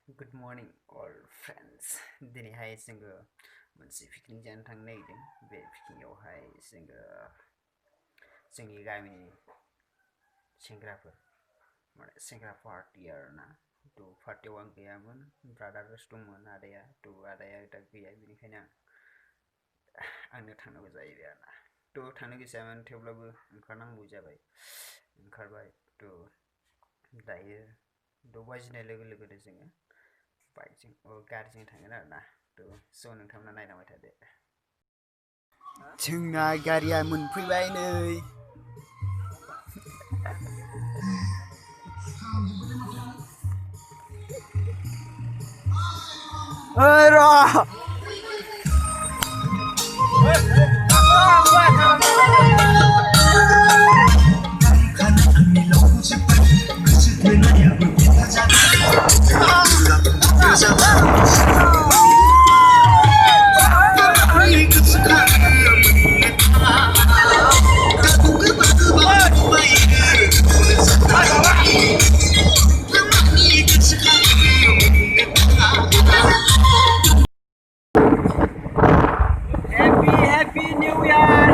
Good morning all friends. दिनैहाय जोङो मोनसे पिकनिक जानो थांनो नागिरदों। बे पिकनिकआवहाय जोङो जोंनि गामिनि सेंग्राफोर माने सेंग्रा पार्टी आरोना। पार्टीयाव आं गैयामोन, ब्रादार्स दंमोन आदाया दा गैया, बेनिखायनो आंनो थांनांगौ जाहैबाय आरोना। थांनो गोसोमोन थेवब्लाबो ओंखारनांगौ जाबाय। ओंखारबाय दायो 6 बाजिनाय लोगो लोगोनो जोङो बाइकजों गारिजों थांगोन आरोना। स' नोंथांमोना नायलांबाय थादो। जोंना गारिया मोनफैबाय नै। र' Happy New Year!